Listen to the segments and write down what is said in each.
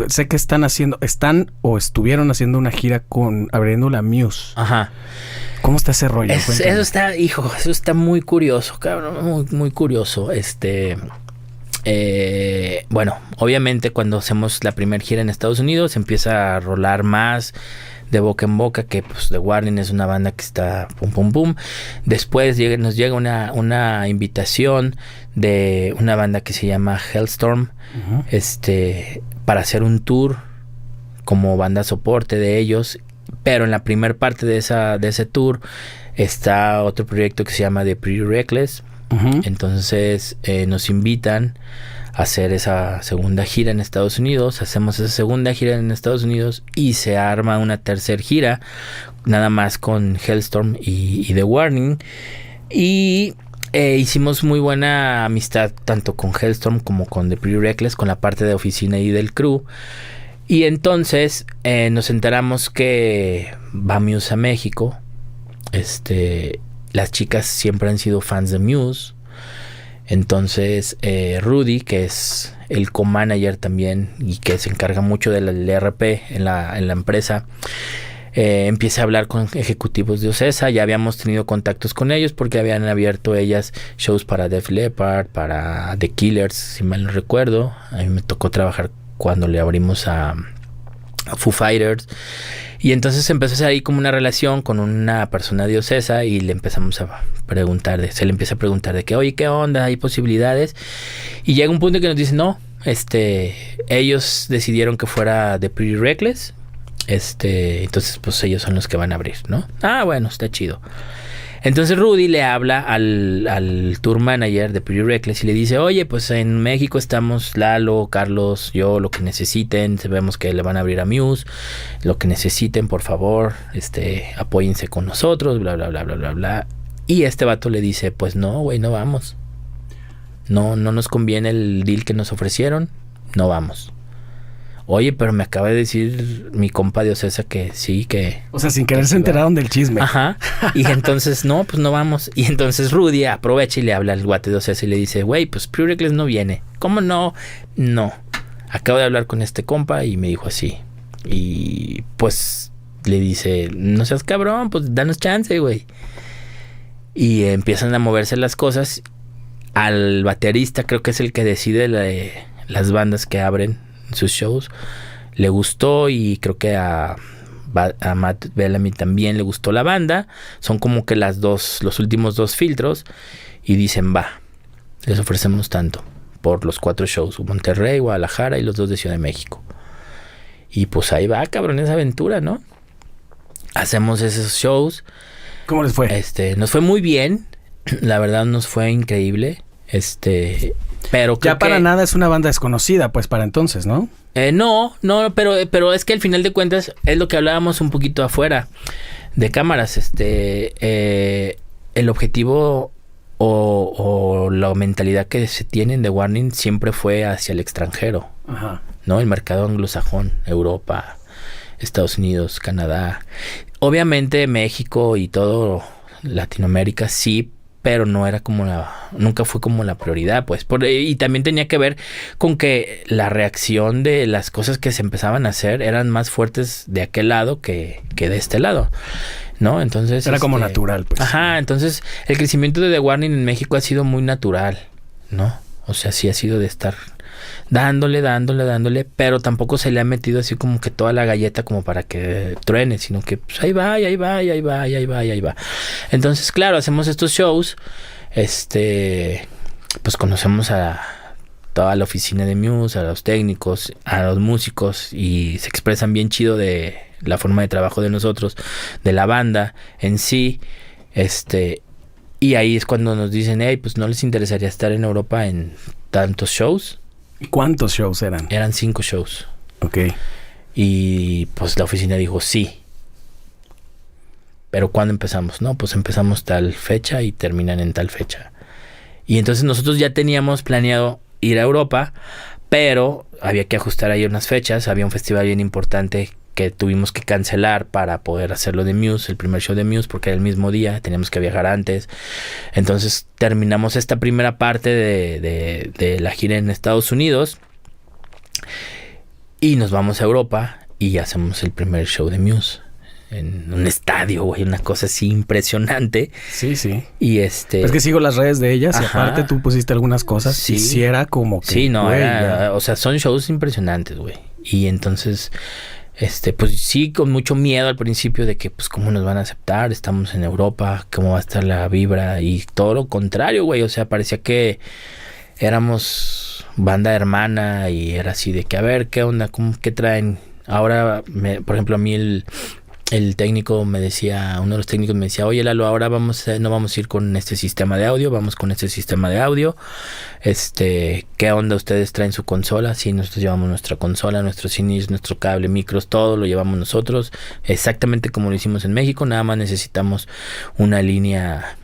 sé que están o estuvieron haciendo una gira abriendo la Muse. Ajá. ¿Cómo está ese rollo? Eso está muy curioso, cabrón, muy, muy curioso. Bueno, obviamente cuando hacemos la primera gira en Estados Unidos empieza a rolar más de boca en boca que pues The Warning es una banda que está pum pum pum. Después nos llega una invitación de una banda que se llama Hellstorm, para hacer un tour como banda soporte de ellos, pero en la primera parte de ese tour está otro proyecto que se llama The Pretty Reckless. Entonces nos invitan a hacer esa segunda gira en Estados Unidos. Hacemos esa segunda gira en Estados Unidos y se arma una tercera gira nada más con Hellstorm y The Warning. Y hicimos muy buena amistad tanto con Hellstorm como con The Pretty Reckless, con la parte de oficina y del crew. Y entonces nos enteramos que va Muse a México. Las chicas siempre han sido fans de Muse. Entonces Rudy, que es el co-manager también y que se encarga mucho del RP en la empresa, empieza a hablar con ejecutivos de Ocesa. Ya habíamos tenido contactos con ellos porque habían abierto ellas shows para Def Leppard, para The Killers, si mal no recuerdo. A mí me tocó trabajar cuando le abrimos a Foo Fighters. Y entonces empezó a hacer ahí como una relación con una persona de Ocesa y le empezamos a preguntar, se le empieza a preguntar de que, oye, ¿qué onda? ¿Hay posibilidades? Y llega un punto que nos dice, no, ellos decidieron que fuera The Pretty Reckless, entonces pues ellos son los que van a abrir, ¿no? Ah, bueno, está chido. Entonces Rudy le habla al tour manager de Pretty Reckless y le dice, oye, pues en México estamos Lalo, Carlos, yo, lo que necesiten, sabemos que le van a abrir a Muse, lo que necesiten, por favor, apóyense con nosotros, bla, bla, bla, bla, bla, bla. Y este vato le dice, pues no, güey, no vamos. No nos conviene el deal que nos ofrecieron, no vamos. Oye, pero me acaba de decir mi compa de Ocesa que sí, que... O sea, sin querer se enteraron del chisme. Ajá. Y entonces, no, pues no vamos. Y entonces Rudy aprovecha y le habla al guate de Ocesa y le dice, güey, pues Pretty Reckless no viene. ¿Cómo no? No. Acabo de hablar con este compa y me dijo así. Y pues le dice, no seas cabrón, pues danos chance, güey. Y empiezan a moverse las cosas. Al baterista, creo que es el que decide las bandas que abren sus shows, le gustó, y creo que a Matt Bellamy también le gustó la banda. Son como que los últimos dos filtros, y dicen, va, les ofrecemos tanto por los 4 shows, Monterrey, Guadalajara y los 2 de Ciudad de México. Y pues ahí va, cabrón, esa aventura, ¿no? Hacemos esos shows. ¿Cómo les fue? Nos fue muy bien, la verdad nos fue increíble. Pero ya para nada es una banda desconocida, pues, para entonces, ¿no? No, pero es que al final de cuentas es lo que hablábamos un poquito afuera de cámaras. El objetivo o la mentalidad que se tiene en The Warning siempre fue hacia el extranjero. Ajá. ¿No? El mercado anglosajón, Europa, Estados Unidos, Canadá. Obviamente México y todo Latinoamérica sí, pero no era nunca fue como la prioridad, pues. Y también tenía que ver con que la reacción de las cosas que se empezaban a hacer eran más fuertes de aquel lado que de este lado, ¿no? Entonces era como natural, pues. Ajá, entonces el crecimiento de The Warning en México ha sido muy natural, ¿no? O sea, sí ha sido de estar dándole, pero tampoco se le ha metido así como que toda la galleta como para que truene, sino que pues ahí va. Entonces, claro, hacemos estos shows, pues conocemos a toda la oficina de Muse, a los técnicos, a los músicos, y se expresan bien chido de la forma de trabajo de nosotros, de la banda en sí, y ahí es cuando nos dicen, hey, pues no les interesaría estar en Europa en tantos shows. ¿Cuántos shows eran? Eran 5 shows. Ok. Y pues la oficina dijo sí. Pero ¿cuándo empezamos? No, pues empezamos tal fecha y terminan en tal fecha. Y entonces nosotros ya teníamos planeado ir a Europa, pero había que ajustar ahí unas fechas. Había un festival bien importante que tuvimos que cancelar para poder hacerlo de Muse, el primer show de Muse, porque era el mismo día, teníamos que viajar antes. Entonces terminamos esta primera parte de la gira en Estados Unidos. Y nos vamos a Europa y hacemos el primer show de Muse. En un estadio, güey, una cosa así impresionante. Sí, sí. Y Es que sigo las redes de ellas y Ajá. aparte tú pusiste algunas cosas. Sí. Y sí era como que... Sí, no, güey, o sea, son shows impresionantes, güey. Y entonces, pues sí, con mucho miedo al principio de que, pues, cómo nos van a aceptar, estamos en Europa, cómo va a estar la vibra y todo lo contrario, güey. O sea, parecía que éramos banda hermana y era así de que, a ver, ¿qué onda? ¿Qué traen? Ahora, por ejemplo, a mí el técnico me decía, uno de los técnicos me decía, oye Lalo, ahora no vamos a ir con este sistema de audio, vamos con este sistema de audio. ¿Qué onda ustedes traen su consola? Sí, nosotros llevamos nuestra consola, nuestros CDs, nuestro cable, micros, todo lo llevamos nosotros, exactamente como lo hicimos en México, nada más necesitamos una línea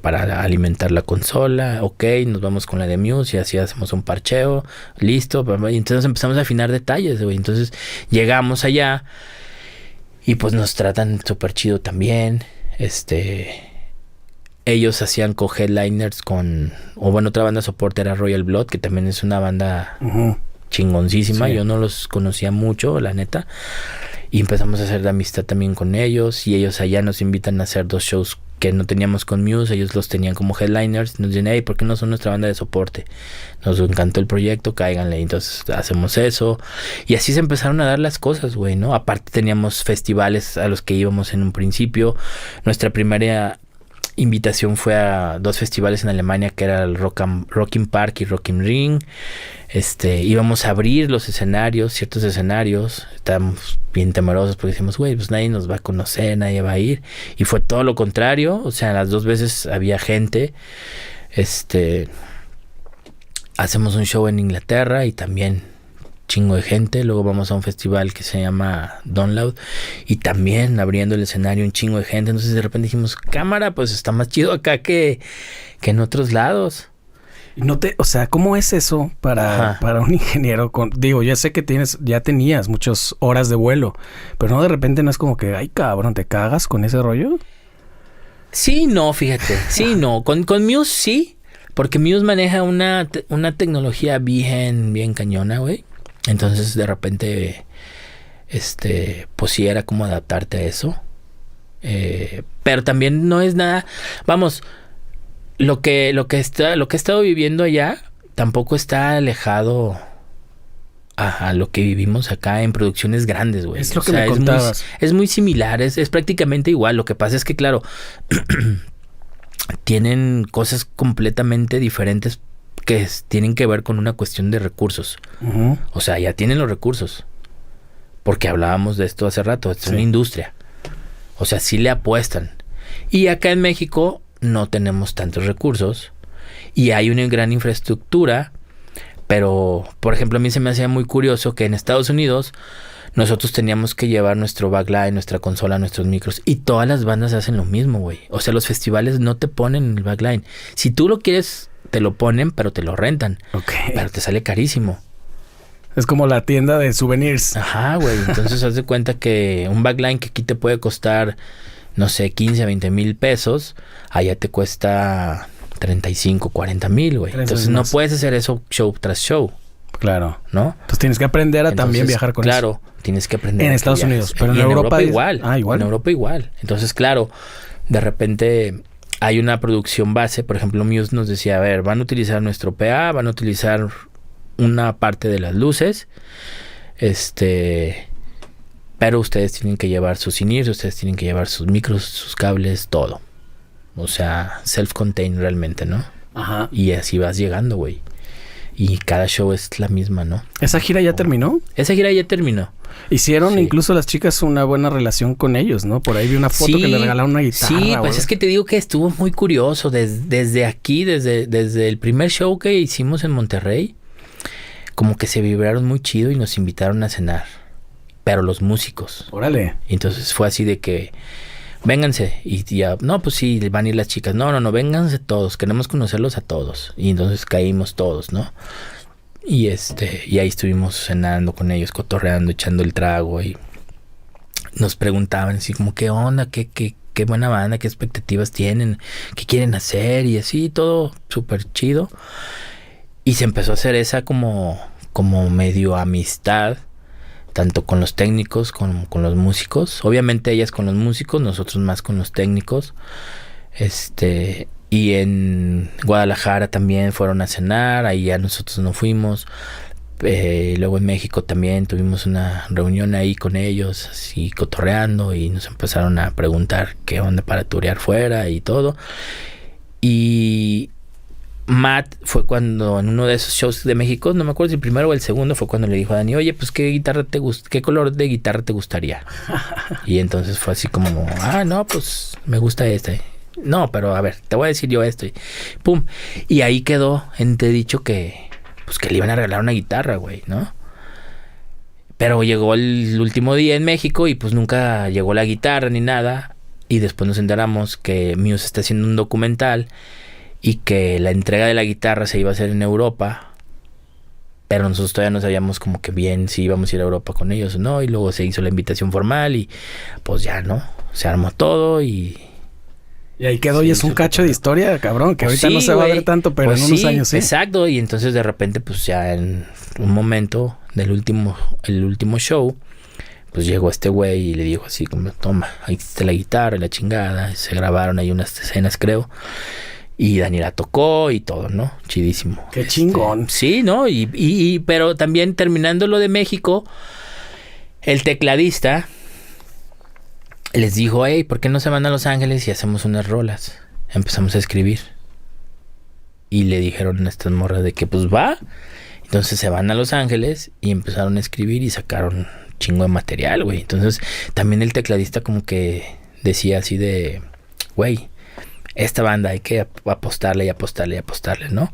para alimentar la consola, ok, nos vamos con la de Muse y así hacemos un parcheo, listo, y entonces empezamos a afinar detalles, güey. Entonces llegamos allá y pues nos tratan súper chido también. Ellos hacían co-headliners otra banda de soporte era Royal Blood, que también es una banda chingoncísima. Sí. Yo no los conocía mucho, la neta. Y empezamos a hacer de amistad también con ellos. Y ellos allá nos invitan a hacer 2 shows que no teníamos con Muse. Ellos los tenían como headliners. Nos dicen, hey, ¿por qué no son nuestra banda de soporte? Nos encantó el proyecto, cáiganle. Entonces hacemos eso. Y así se empezaron a dar las cosas, güey, ¿no? Aparte teníamos festivales a los que íbamos en un principio. Nuestra primera invitación fue a 2 festivales en Alemania, que era el Rockin' Park y Rockin' Ring. Íbamos a abrir los escenarios, ciertos escenarios. Estábamos bien temerosos porque decimos, güey, pues nadie nos va a conocer, nadie va a ir. Y fue todo lo contrario. O sea, las 2 veces había gente. Hacemos un show en Inglaterra y también chingo de gente. Luego vamos a un festival que se llama Download y también abriendo el escenario un chingo de gente. Entonces de repente dijimos, cámara, pues está más chido acá que en otros lados. O sea, ¿cómo es eso para un ingeniero? Ya sé que ya tenías muchas horas de vuelo, pero no, de repente no es como que, ay cabrón, ¿te cagas con ese rollo? Sí, no, fíjate. Sí, no. Con Muse sí, porque Muse maneja una tecnología bien cañona, güey. Entonces de repente pues sí era como adaptarte a eso, pero también no es nada, vamos, lo que he estado viviendo allá tampoco está alejado a lo que vivimos acá en producciones grandes, güey. Es lo que me contabas. Es muy similar, es prácticamente igual. Lo que pasa es que, claro, tienen cosas completamente diferentes que tienen que ver con una cuestión de recursos. Uh-huh. O sea, ya tienen los recursos. Porque hablábamos de esto hace rato. Es una industria. O sea, sí le apuestan. Y acá en México no tenemos tantos recursos. Y hay una gran infraestructura. Pero, por ejemplo, a mí se me hacía muy curioso que en Estados Unidos nosotros teníamos que llevar nuestro backline, nuestra consola, nuestros micros. Y todas las bandas hacen lo mismo, güey. O sea, los festivales no te ponen el backline. Si tú lo quieres, te lo ponen, pero te lo rentan. Okay. Pero te sale carísimo. Es como la tienda de souvenirs. Ajá, güey. Entonces, haz de cuenta que un backline que aquí te puede costar, no sé, 15 a 20 mil pesos, allá te cuesta 35, 40 mil, güey. Entonces, no puedes hacer eso show tras show. Claro. ¿No? Pues tienes que aprender a también viajar con eso. Claro, tienes que aprender. En Estados Unidos, pero en Europa igual. Igual. En Europa igual. Entonces, claro, de repente hay una producción base. Por ejemplo, Muse nos decía, a ver, van a utilizar nuestro PA, van a utilizar una parte de las luces, pero ustedes tienen que llevar sus in-ears, ustedes tienen que llevar sus micros, sus cables, todo. O sea, self-contained realmente, ¿no? Ajá. Y así vas llegando, güey. Y cada show es la misma, ¿no? ¿Esa gira ya terminó? Esa gira ya terminó. Hicieron incluso las chicas una buena relación con ellos, ¿no? Por ahí vi una foto que le regalaron una guitarra. Sí, pues es que te digo que estuvo muy curioso. Desde aquí, desde el primer show que hicimos en Monterrey, como que se vibraron muy chido y nos invitaron a cenar. Pero los músicos. Órale. Y entonces fue así de que, vénganse. Y ya, no, pues sí, van a ir las chicas. No, vénganse todos. Queremos conocerlos a todos. Y entonces caímos todos, ¿no? Y y ahí estuvimos cenando con ellos, cotorreando, echando el trago. Y nos preguntaban así como, ¿qué onda? ¿Qué buena banda? ¿Qué expectativas tienen? ¿Qué quieren hacer? Y así, todo súper chido. Y se empezó a hacer esa como medio amistad tanto con los técnicos como con los músicos. Obviamente ellas con los músicos, nosotros más con los técnicos. Y en Guadalajara también fueron a cenar, ahí ya nosotros no fuimos. Luego en México también tuvimos una reunión ahí con ellos, así cotorreando, y nos empezaron a preguntar qué onda para turear fuera y todo. Y Matt fue cuando en uno de esos shows de México, no me acuerdo si el primero o el segundo, fue cuando le dijo a Dani, oye, pues qué color de guitarra te gustaría. Y entonces fue así como, no, pues me gusta este. No, pero a ver, te voy a decir yo esto. Y pum. Y ahí quedó entredicho que pues que le iban a regalar una guitarra, güey, ¿no? Pero llegó el último día en México y pues nunca llegó la guitarra ni nada. Y después nos enteramos que Muse está haciendo un documental y que la entrega de la guitarra se iba a hacer en Europa. Pero nosotros todavía no sabíamos como que bien si íbamos a ir a Europa con ellos o no. Y luego se hizo la invitación formal y pues ya, ¿no? Se armó todo y ahí quedó, y es un cacho de historia, cabrón, que pues ahorita no se va a ver tanto, pero en unos años sí. Exacto, y entonces de repente, pues ya en un momento del último show, pues llegó este güey y le dijo así como, toma, ahí está la guitarra y la chingada. Se grabaron ahí unas escenas, creo. Y Dani la tocó y todo, ¿no? Chidísimo. Qué chingón. Sí, ¿no? Pero también terminando lo de México, el tecladista les dijo, hey, ¿por qué no se van a Los Ángeles y hacemos unas rolas? Empezamos a escribir. Y le dijeron a estas morras de que pues va. Entonces se van a Los Ángeles y empezaron a escribir y sacaron chingo de material, güey. Entonces también el tecladista como que decía así de, güey, esta banda hay que apostarle, ¿no?